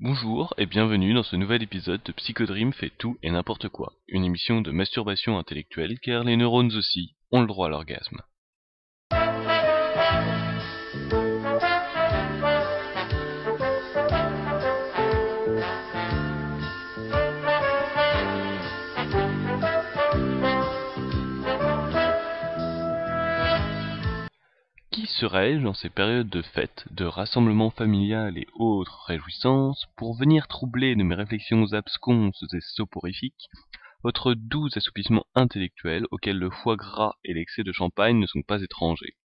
Bonjour et bienvenue dans ce nouvel épisode de Psychodream fait tout et n'importe quoi, une émission de masturbation intellectuelle car les neurones aussi ont le droit à l'orgasme. Qui serais-je en ces périodes de fêtes, de rassemblements familiales et autres réjouissances, pour venir troubler de mes réflexions absconses et soporifiques votre doux assoupissement intellectuel auquel le foie gras et l'excès de champagne ne sont pas étrangers.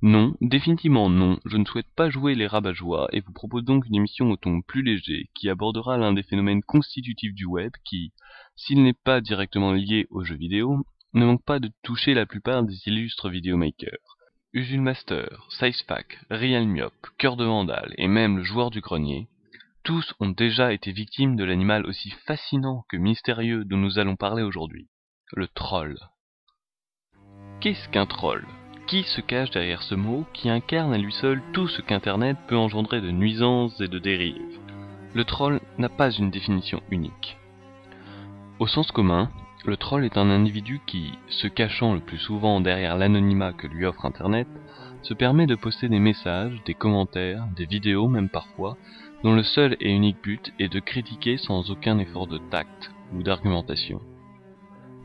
Non, définitivement non, je ne souhaite pas jouer les rabat-joie et vous propose donc une émission au ton plus léger qui abordera l'un des phénomènes constitutifs du web qui, s'il n'est pas directement lié aux jeux vidéo, ne manque pas de toucher la plupart des illustres vidéomakers. Usul Master, Sizepack, Real Myope, Cœur de Vandale et même le joueur du grenier, tous ont déjà été victimes de l'animal aussi fascinant que mystérieux dont nous allons parler aujourd'hui, le troll. Qu'est-ce qu'un troll ? Qui se cache derrière ce mot qui incarne à lui seul tout ce qu'Internet peut engendrer de nuisances et de dérives ? Le troll n'a pas une définition unique. Au sens commun, le troll est un individu qui, se cachant le plus souvent derrière l'anonymat que lui offre Internet, se permet de poster des messages, des commentaires, des vidéos même parfois, dont le seul et unique but est de critiquer sans aucun effort de tact ou d'argumentation.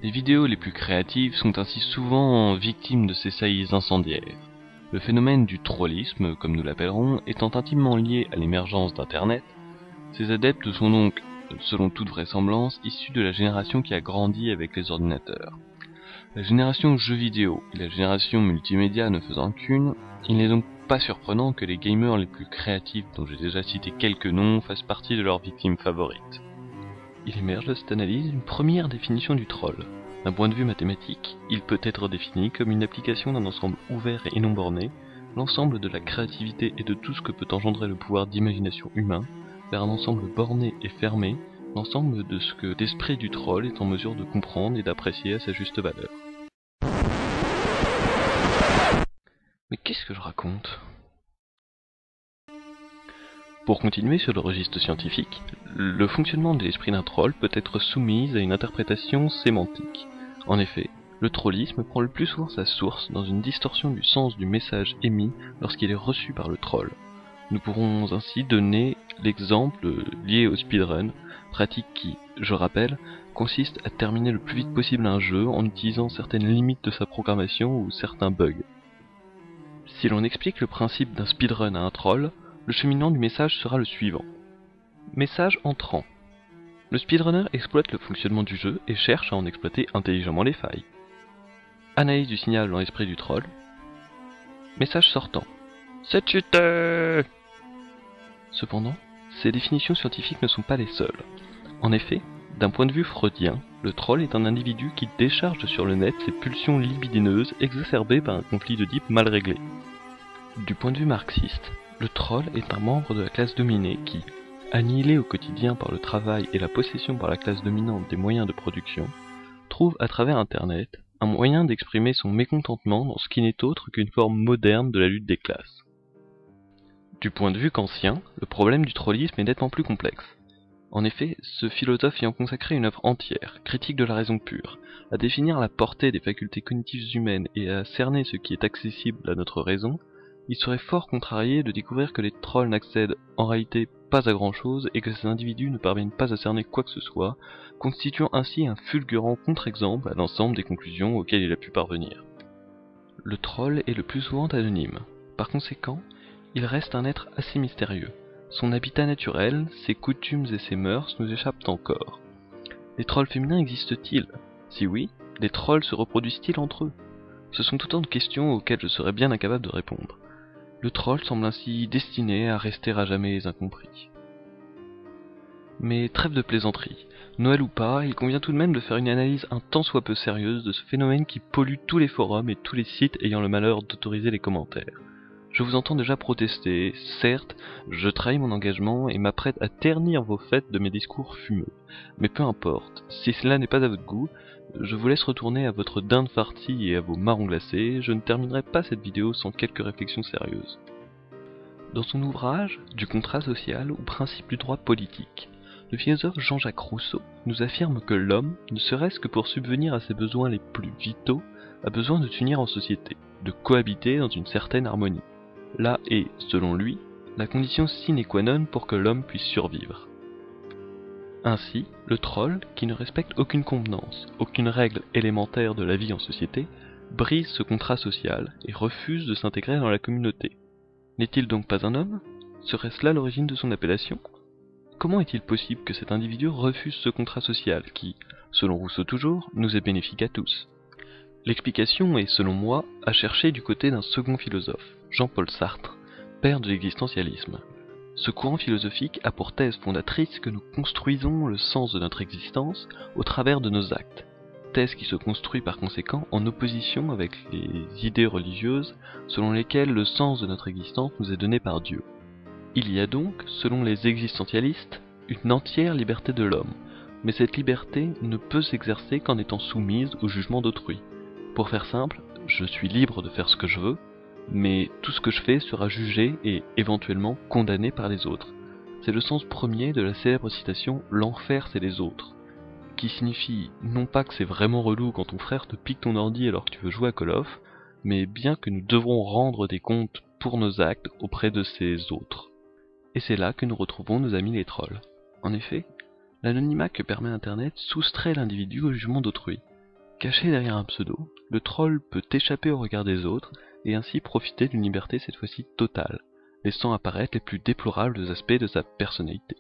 Les vidéos les plus créatives sont ainsi souvent victimes de ces saillies incendiaires. Le phénomène du trollisme, comme nous l'appellerons, étant intimement lié à l'émergence d'Internet, ces adeptes sont donc, selon toute vraisemblance, issus de la génération qui a grandi avec les ordinateurs. La génération jeux vidéo et la génération multimédia ne faisant qu'une, il n'est donc pas surprenant que les gamers les plus créatifs dont j'ai déjà cité quelques noms fassent partie de leurs victimes favorites. Il émerge de cette analyse une première définition du troll. D'un point de vue mathématique, il peut être défini comme une application d'un ensemble ouvert et non borné, l'ensemble de la créativité et de tout ce que peut engendrer le pouvoir d'imagination humain, vers un ensemble borné et fermé, l'ensemble de ce que l'esprit du troll est en mesure de comprendre et d'apprécier à sa juste valeur. Mais qu'est-ce que je raconte ? Pour continuer sur le registre scientifique, le fonctionnement de l'esprit d'un troll peut être soumis à une interprétation sémantique. En effet, le trollisme prend le plus souvent sa source dans une distorsion du sens du message émis lorsqu'il est reçu par le troll. Nous pourrons ainsi donner l'exemple lié au speedrun, pratique qui, je rappelle, consiste à terminer le plus vite possible un jeu en utilisant certaines limites de sa programmation ou certains bugs. Si l'on explique le principe d'un speedrun à un troll, le cheminement du message sera le suivant. Message entrant. Le speedrunner exploite le fonctionnement du jeu et cherche à en exploiter intelligemment les failles. Analyse du signal dans l'esprit du troll. Message sortant. C'est cheaté ! Cependant, ces définitions scientifiques ne sont pas les seules. En effet, d'un point de vue freudien, le troll est un individu qui décharge sur le net ses pulsions libidineuses exacerbées par un conflit d'Oedipe mal réglé. Du point de vue marxiste, le troll est un membre de la classe dominée qui, annihilé au quotidien par le travail et la possession par la classe dominante des moyens de production, trouve à travers Internet un moyen d'exprimer son mécontentement dans ce qui n'est autre qu'une forme moderne de la lutte des classes. Du point de vue kantien, le problème du trollisme est nettement plus complexe. En effet, ce philosophe ayant consacré une œuvre entière, critique de la raison pure, à définir la portée des facultés cognitives humaines et à cerner ce qui est accessible à notre raison, il serait fort contrarié de découvrir que les trolls n'accèdent en réalité pas à grand chose et que ces individus ne parviennent pas à cerner quoi que ce soit, constituant ainsi un fulgurant contre-exemple à l'ensemble des conclusions auxquelles il a pu parvenir. Le troll est le plus souvent anonyme. Par conséquent, il reste un être assez mystérieux. Son habitat naturel, ses coutumes et ses mœurs nous échappent encore. Les trolls féminins existent-ils ? Si oui, les trolls se reproduisent-ils entre eux ? Ce sont autant de questions auxquelles je serais bien incapable de répondre. Le troll semble ainsi destiné à rester à jamais incompris. Mais trêve de plaisanterie. Noël ou pas, il convient tout de même de faire une analyse un tant soit peu sérieuse de ce phénomène qui pollue tous les forums et tous les sites ayant le malheur d'autoriser les commentaires. Je vous entends déjà protester, certes, je trahis mon engagement et m'apprête à ternir vos fêtes de mes discours fumeux. Mais peu importe, si cela n'est pas à votre goût, je vous laisse retourner à votre dinde farcie et à vos marrons glacés, je ne terminerai pas cette vidéo sans quelques réflexions sérieuses. Dans son ouvrage « Du contrat social ou principe du droit politique », le philosophe Jean-Jacques Rousseau nous affirme que l'homme, ne serait-ce que pour subvenir à ses besoins les plus vitaux, a besoin de s'unir en société, de cohabiter dans une certaine harmonie. Là est, selon lui, la condition sine qua non pour que l'homme puisse survivre. Ainsi, le troll, qui ne respecte aucune convenance, aucune règle élémentaire de la vie en société, brise ce contrat social et refuse de s'intégrer dans la communauté. N'est-il donc pas un homme? Serait-ce là l'origine de son appellation? Comment est-il possible que cet individu refuse ce contrat social qui, selon Rousseau toujours, nous est bénéfique à tous? L'explication est, selon moi, à chercher du côté d'un second philosophe, Jean-Paul Sartre, père de l'existentialisme. Ce courant philosophique a pour thèse fondatrice que nous construisons le sens de notre existence au travers de nos actes, thèse qui se construit par conséquent en opposition avec les idées religieuses selon lesquelles le sens de notre existence nous est donné par Dieu. Il y a donc, selon les existentialistes, une entière liberté de l'homme, mais cette liberté ne peut s'exercer qu'en étant soumise au jugement d'autrui. Pour faire simple, je suis libre de faire ce que je veux, mais tout ce que je fais sera jugé et éventuellement condamné par les autres. C'est le sens premier de la célèbre citation « L'enfer c'est les autres », qui signifie non pas que c'est vraiment relou quand ton frère te pique ton ordi alors que tu veux jouer à Call of, mais bien que nous devrons rendre des comptes pour nos actes auprès de ces autres. Et c'est là que nous retrouvons nos amis les trolls. En effet, l'anonymat que permet Internet soustrait l'individu au jugement d'autrui. Caché derrière un pseudo, le troll peut échapper au regard des autres et ainsi profiter d'une liberté cette fois-ci totale, laissant apparaître les plus déplorables aspects de sa personnalité.